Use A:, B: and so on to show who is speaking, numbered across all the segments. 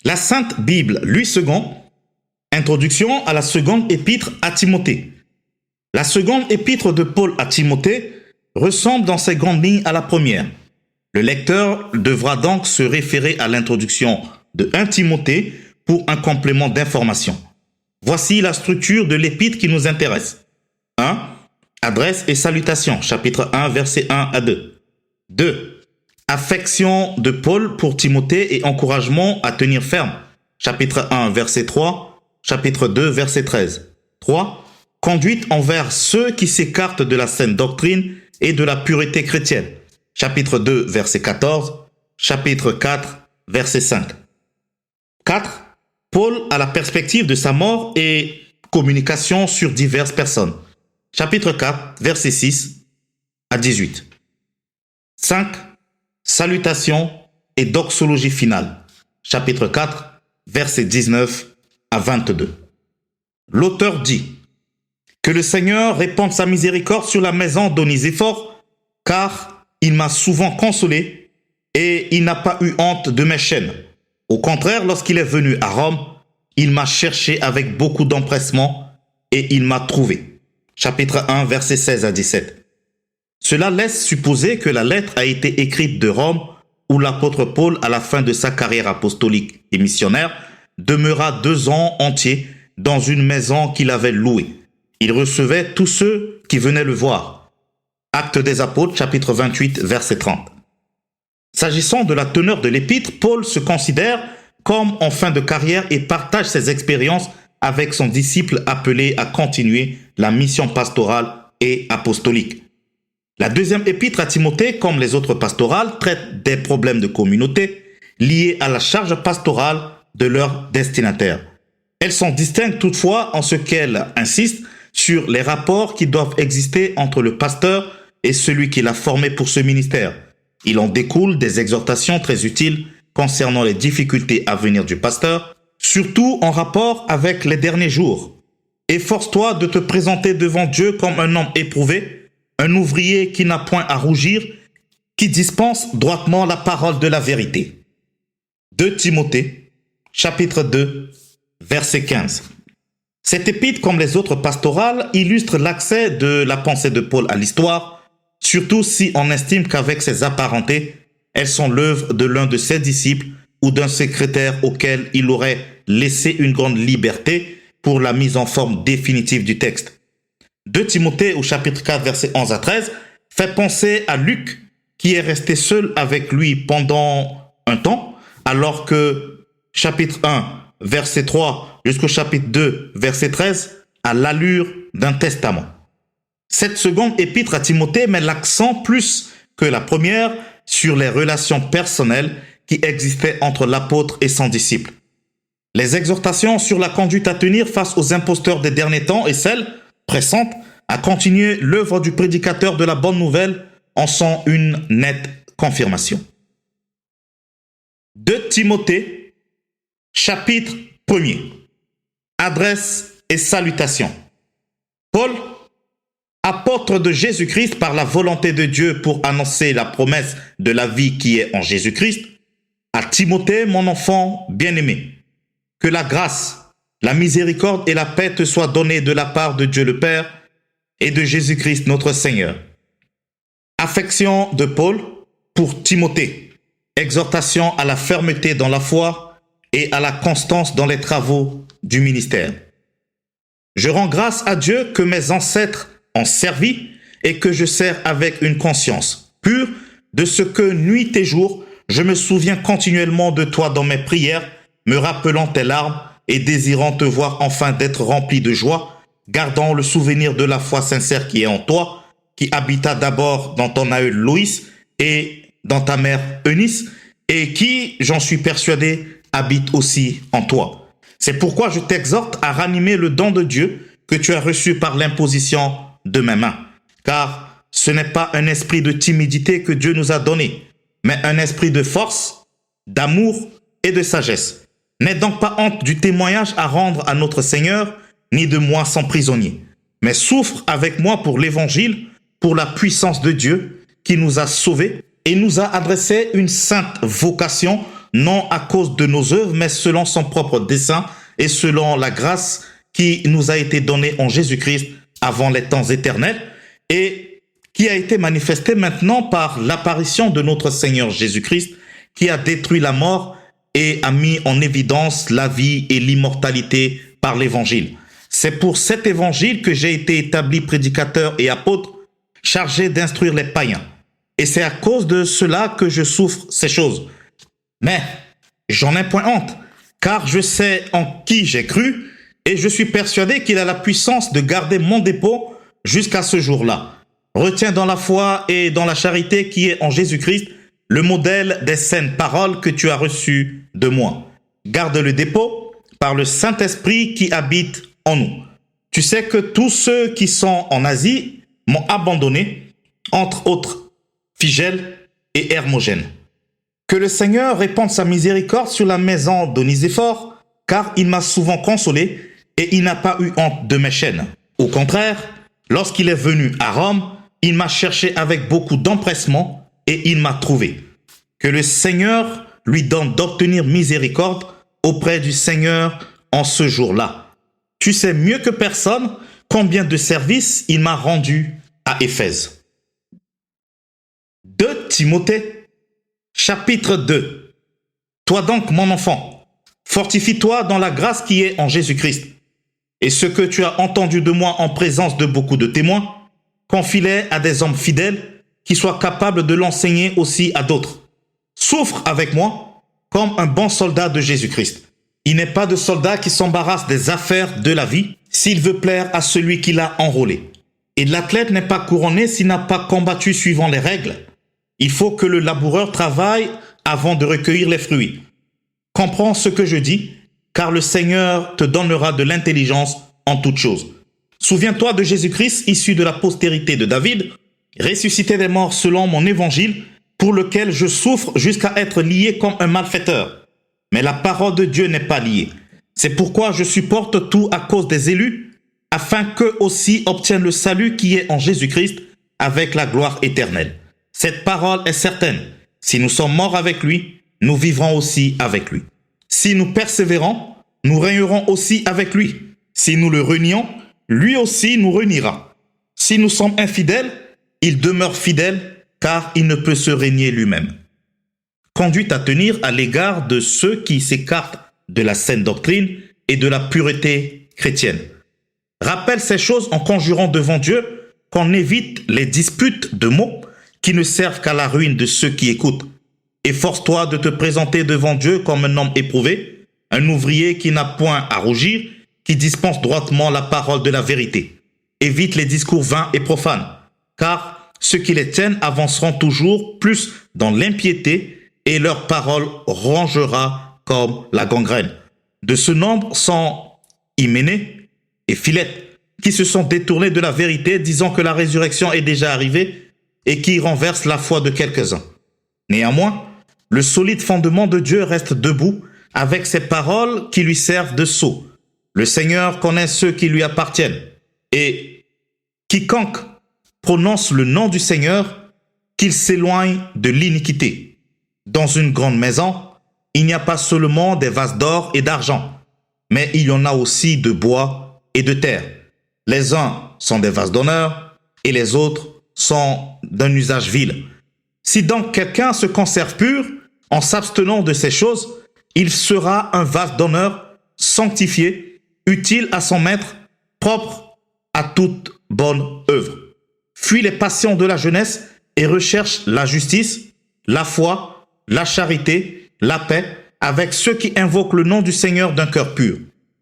A: La Sainte Bible, Louis II, introduction à la seconde épître à Timothée. La seconde épître de Paul à Timothée ressemble dans ses grandes lignes à la première. Le lecteur devra donc se référer à l'introduction de 1 Timothée pour un complément d'information. Voici la structure de l'épître qui nous intéresse. 1. Adresse et salutations, chapitre 1, versets 1 à 2. 2. Affection de Paul pour Timothée et encouragement à tenir ferme, chapitre 1, verset 3, chapitre 2, verset 13. 3. Conduite envers ceux qui s'écartent de la saine doctrine et de la pureté chrétienne, chapitre 2, verset 14, chapitre 4, verset 5. 4. Paul à la perspective de sa mort et communication sur diverses personnes, chapitre 4, verset 6 à 18. 5. Salutations et doxologie finale, chapitre 4, verset 19 à 22. L'auteur dit que le Seigneur répande sa miséricorde sur la maison d'Onésiphore, car il m'a souvent consolé et il n'a pas eu honte de mes chaînes. Au contraire, lorsqu'il est venu à Rome, il m'a cherché avec beaucoup d'empressement et il m'a trouvé. Chapitre 1, versets 16 à 17. Cela laisse supposer que la lettre a été écrite de Rome, où l'apôtre Paul, à la fin de sa carrière apostolique et missionnaire, demeura 2 ans entiers dans une maison qu'il avait louée. Il recevait tous ceux qui venaient le voir. Actes des Apôtres, chapitre 28, verset 30. S'agissant de la teneur de l'épître, Paul se considère comme en fin de carrière et partage ses expériences avec son disciple appelé à continuer la mission pastorale et apostolique. La deuxième épître à Timothée, comme les autres pastorales, traite des problèmes de communauté liés à la charge pastorale de leurs destinataires. Elles sont distinctes toutefois en ce qu'elles insistent sur les rapports qui doivent exister entre le pasteur et celui qui l'a formé pour ce ministère. Il en découle des exhortations très utiles concernant les difficultés à venir du pasteur, surtout en rapport avec les derniers jours. Efforce-toi de te présenter devant Dieu comme un homme éprouvé, un ouvrier qui n'a point à rougir, qui dispense droitement la parole de la vérité. 2 Timothée, chapitre 2, verset 15. Cette épître, comme les autres pastorales, illustre l'accès de la pensée de Paul à l'histoire, surtout si on estime qu'avec ses apparentés, elles sont l'œuvre de l'un de ses disciples ou d'un secrétaire auquel il aurait laissé une grande liberté pour la mise en forme définitive du texte. 2 Timothée au chapitre 4, versets 11 à 13, fait penser à Luc, qui est resté seul avec lui pendant un temps, alors que chapitre 1, verset 3 jusqu'au chapitre 2, verset 13, a l'allure d'un testament. Cette seconde épître à Timothée met l'accent plus que la première sur les relations personnelles qui existaient entre l'apôtre et son disciple. Les exhortations sur la conduite à tenir face aux imposteurs des derniers temps et celles pressantes à continuer l'œuvre du prédicateur de la bonne nouvelle en sont une nette confirmation. 2 Timothée, chapitre 1er. Adresse et salutations. Paul, apôtre de Jésus-Christ par la volonté de Dieu pour annoncer la promesse de la vie qui est en Jésus-Christ, à Timothée, mon enfant bien-aimé, que la grâce, la miséricorde et la paix te soient données de la part de Dieu le Père et de Jésus-Christ notre Seigneur. Affection de Paul pour Timothée, exhortation à la fermeté dans la foi et à la constance dans les travaux du ministère. Je rends grâce à Dieu que mes ancêtres ont servi et que je sers avec une conscience pure, de ce que nuit et jour, je me souviens continuellement de toi dans mes prières, me rappelant tes larmes et désirant te voir enfin d'être rempli de joie, gardant le souvenir de la foi sincère qui est en toi, qui habita d'abord dans ton aïeul Loïs et dans ta mère Eunice, et qui, j'en suis persuadé, habite aussi en toi. C'est pourquoi je t'exhorte à ranimer le don de Dieu que tu as reçu par l'imposition de mes mains. Car ce n'est pas un esprit de timidité que Dieu nous a donné, mais un esprit de force, d'amour et de sagesse. N'aie donc pas honte du témoignage à rendre à notre Seigneur, ni de moi son prisonnier, mais souffre avec moi pour l'évangile, pour la puissance de Dieu qui nous a sauvés et nous a adressé une sainte vocation, non à cause de nos œuvres, mais selon son propre dessein et selon la grâce qui nous a été donnée en Jésus-Christ avant les temps éternels et qui a été manifestée maintenant par l'apparition de notre Seigneur Jésus-Christ qui a détruit la mort et a mis en évidence la vie et l'immortalité par l'évangile. C'est pour cet évangile que j'ai été établi prédicateur et apôtre, chargé d'instruire les païens. Et c'est à cause de cela que je souffre ces choses. Mais j'en ai point honte, car je sais en qui j'ai cru, et je suis persuadé qu'il a la puissance de garder mon dépôt jusqu'à ce jour-là. Retiens dans la foi et dans la charité qui est en Jésus-Christ le modèle des saines paroles que tu as reçues de moi. Garde le dépôt par le Saint-Esprit qui habite en nous. Tu sais que tous ceux qui sont en Asie m'ont abandonné, entre autres Phygèle et Hermogène. Que le Seigneur répande sa miséricorde sur la maison d'Onésiphore, car il m'a souvent consolé et il n'a pas eu honte de mes chaînes. Au contraire, lorsqu'il est venu à Rome, il m'a cherché avec beaucoup d'empressement et il m'a trouvé. Que le Seigneur lui donne d'obtenir miséricorde auprès du Seigneur en ce jour-là. Tu sais mieux que personne combien de services il m'a rendu à Éphèse. 2 Timothée, chapitre 2. Toi donc, mon enfant, fortifie-toi dans la grâce qui est en Jésus-Christ. Et ce que tu as entendu de moi en présence de beaucoup de témoins, confie-les à des hommes fidèles qui soient capables de l'enseigner aussi à d'autres. Souffre avec moi comme un bon soldat de Jésus-Christ. Il n'est pas de soldat qui s'embarrasse des affaires de la vie s'il veut plaire à celui qui l'a enrôlé. Et l'athlète n'est pas couronné s'il n'a pas combattu suivant les règles. Il faut que le laboureur travaille avant de recueillir les fruits. Comprends ce que je dis, car le Seigneur te donnera de l'intelligence en toutes choses. Souviens-toi de Jésus-Christ, issu de la postérité de David, ressuscité des morts selon mon évangile, pour lequel je souffre jusqu'à être lié comme un malfaiteur. Mais la parole de Dieu n'est pas liée. C'est pourquoi je supporte tout à cause des élus, afin qu'eux aussi obtiennent le salut qui est en Jésus-Christ avec la gloire éternelle. Cette parole est certaine. Si nous sommes morts avec lui, nous vivrons aussi avec lui. Si nous persévérons, nous régnerons aussi avec lui. Si nous le renions, lui aussi nous reniera. Si nous sommes infidèles, il demeure fidèle, car il ne peut se régner lui-même. Conduite à tenir à l'égard de ceux qui s'écartent de la saine doctrine et de la pureté chrétienne. Rappelle ces choses en conjurant devant Dieu qu'on évite les disputes de mots qui ne servent qu'à la ruine de ceux qui écoutent. Efforce-toi de te présenter devant Dieu comme un homme éprouvé, un ouvrier qui n'a point à rougir, qui dispense droitement la parole de la vérité. Évite les discours vains et profanes, car ceux qui les tiennent avanceront toujours plus dans l'impiété et leur parole rongera comme la gangrène. De ce nombre sont Hyménée et Philette, qui se sont détournés de la vérité, disant que la résurrection est déjà arrivée et qui renversent la foi de quelques-uns. Néanmoins, le solide fondement de Dieu reste debout avec ses paroles qui lui servent de sceau. Le Seigneur connaît ceux qui lui appartiennent et quiconque prononce le nom du Seigneur, qu'il s'éloigne de l'iniquité. Dans une grande maison, il n'y a pas seulement des vases d'or et d'argent, mais il y en a aussi de bois et de terre. Les uns sont des vases d'honneur et les autres sont d'un usage vil. Si donc quelqu'un se conserve pur en s'abstenant de ces choses, il sera un vase d'honneur, sanctifié, utile à son maître, propre à toute bonne œuvre. Fuis les passions de la jeunesse et recherche la justice, la foi, la charité, la paix, avec ceux qui invoquent le nom du Seigneur d'un cœur pur.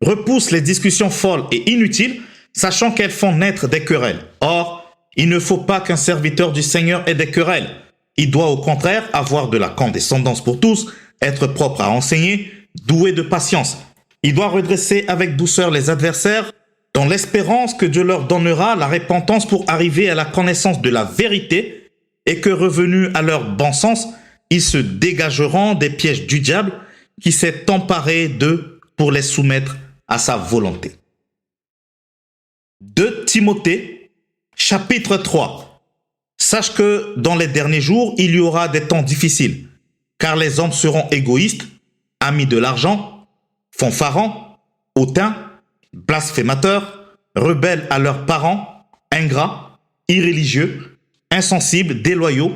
A: Repousse les discussions folles et inutiles, sachant qu'elles font naître des querelles. Or, il ne faut pas qu'un serviteur du Seigneur ait des querelles. Il doit au contraire avoir de la condescendance pour tous, être propre à enseigner, doué de patience. Il doit redresser avec douceur les adversaires, dans l'espérance que Dieu leur donnera la repentance pour arriver à la connaissance de la vérité et que revenus à leur bon sens, ils se dégageront des pièges du diable qui s'est emparé d'eux pour les soumettre à sa volonté. 2 Timothée, chapitre 3. Sache que dans les derniers jours, il y aura des temps difficiles, car les hommes seront égoïstes, amis de l'argent, fanfarons, hautains, blasphémateurs, rebelles à leurs parents, ingrats, irréligieux, insensibles, déloyaux,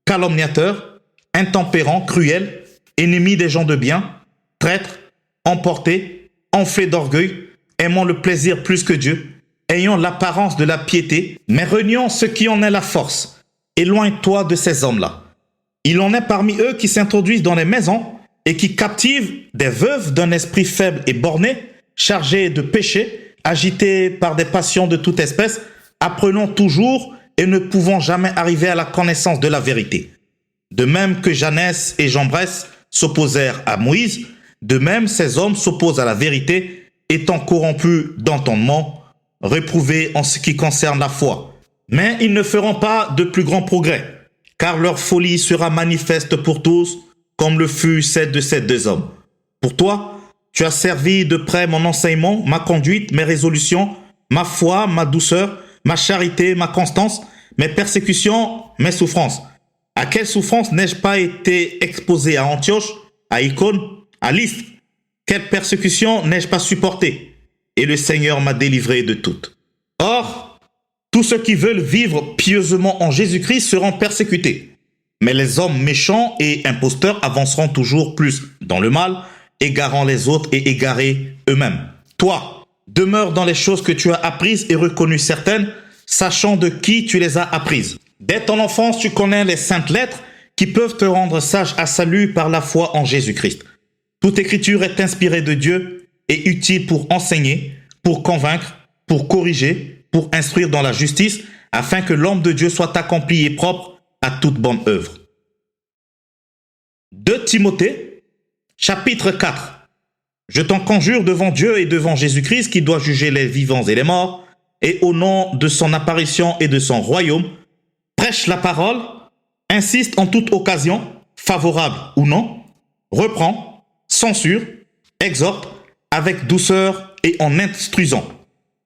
A: calomniateurs, intempérants, cruels, ennemis des gens de bien, traîtres, emportés, enflés d'orgueil, aimant le plaisir plus que Dieu, ayant l'apparence de la piété, mais reniant ce qui en est la force. Éloigne-toi de ces hommes-là. Il en est parmi eux qui s'introduisent dans les maisons et qui captivent des veuves d'un esprit faible et borné, chargés de péché, agités par des passions de toute espèce, apprenant toujours et ne pouvant jamais arriver à la connaissance de la vérité. De même que Janès et Jambres s'opposèrent à Moïse, de même ces hommes s'opposent à la vérité, étant corrompus d'entendement, réprouvés en ce qui concerne la foi. Mais ils ne feront pas de plus grands progrès, car leur folie sera manifeste pour tous, comme le fut celle de ces deux hommes. Pour toi, tu as servi de près mon enseignement, ma conduite, mes résolutions, ma foi, ma douceur, ma charité, ma constance, mes persécutions, mes souffrances. À quelle souffrance n'ai-je pas été exposé à Antioche, à Icône, à Lystre? Quelle persécution n'ai-je pas supporté? Et le Seigneur m'a délivré de toutes. Or, tous ceux qui veulent vivre pieusement en Jésus-Christ seront persécutés. Mais les hommes méchants et imposteurs avanceront toujours plus dans le mal, égarant les autres et égarés eux-mêmes. Toi, demeure dans les choses que tu as apprises et reconnues certaines, sachant de qui tu les as apprises. Dès ton enfance, tu connais les saintes lettres qui peuvent te rendre sage à salut par la foi en Jésus-Christ. Toute écriture est inspirée de Dieu et utile pour enseigner, pour convaincre, pour corriger, pour instruire dans la justice, afin que l'homme de Dieu soit accompli et propre à toute bonne œuvre. 2 Timothée, chapitre 4. Je t'en conjure devant Dieu et devant Jésus-Christ qui doit juger les vivants et les morts, et au nom de son apparition et de son royaume, prêche la parole, insiste en toute occasion, favorable ou non, reprend, censure, exhorte, avec douceur et en instruisant.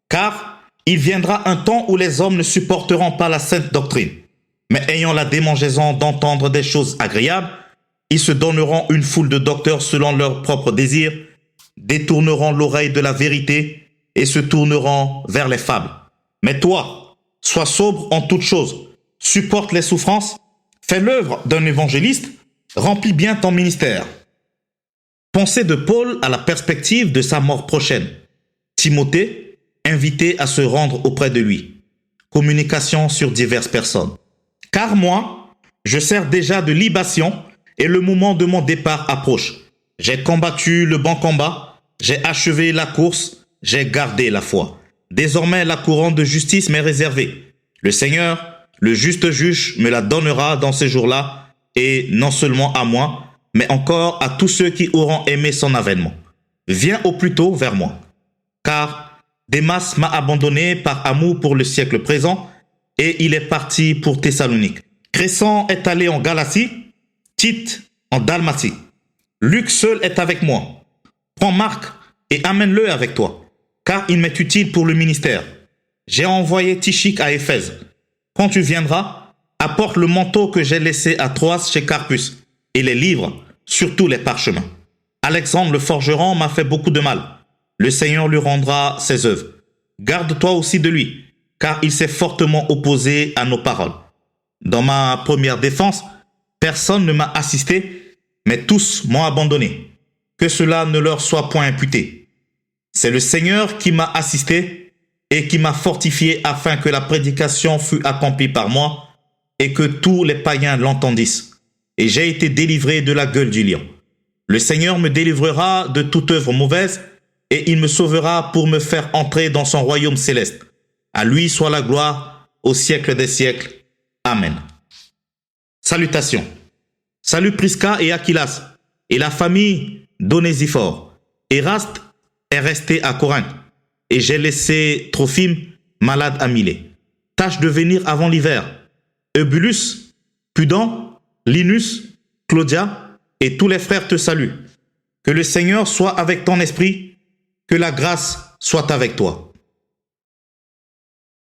A: Car il viendra un temps où les hommes ne supporteront pas la sainte doctrine, mais ayant la démangeaison d'entendre des choses agréables, ils se donneront une foule de docteurs selon leurs propres désirs, détourneront l'oreille de la vérité et se tourneront vers les fables. Mais toi, sois sobre en toutes choses, supporte les souffrances, fais l'œuvre d'un évangéliste, remplis bien ton ministère. Pensée de Paul à la perspective de sa mort prochaine. Timothée, invité à se rendre auprès de lui. Communication sur diverses personnes. Car moi, je sers déjà de libation et le moment de mon départ approche. J'ai combattu le bon combat, j'ai achevé la course, j'ai gardé la foi. Désormais, la couronne de justice m'est réservée. Le Seigneur, le juste juge, me la donnera dans ces jours-là, et non seulement à moi, mais encore à tous ceux qui auront aimé son avènement. Viens au plus tôt vers moi, car Démas m'a abandonné par amour pour le siècle présent, et il est parti pour Thessalonique. Crescens est allé en Galatie, Tite en Dalmatie. Luc seul est avec moi. Prends Marc et amène-le avec toi, car il m'est utile pour le ministère. J'ai envoyé Tychik à Éphèse. Quand tu viendras, apporte le manteau que j'ai laissé à Troas chez Carpus, et les livres, surtout les parchemins. Alexandre le forgeron m'a fait beaucoup de mal. Le Seigneur lui rendra ses œuvres. Garde-toi aussi de lui, car il s'est fortement opposé à nos paroles. Dans ma première défense, personne ne m'a assisté, mais tous m'ont abandonné. Que cela ne leur soit point imputé. C'est le Seigneur qui m'a assisté et qui m'a fortifié afin que la prédication fût accomplie par moi et que tous les païens l'entendissent. Et j'ai été délivré de la gueule du lion. Le Seigneur me délivrera de toute œuvre mauvaise et il me sauvera pour me faire entrer dans son royaume céleste. À lui soit la gloire au siècle des siècles. Amen. Salutations. Salut Prisca et Aquilas et la famille d'Onésiphore. Éraste est resté à Corinthe et j'ai laissé Trophime malade à Milet. Tâche de venir avant l'hiver. Eubulus, Pudent, Linus, Claudia et tous les frères te saluent. Que le Seigneur soit avec ton esprit, que la grâce soit avec toi.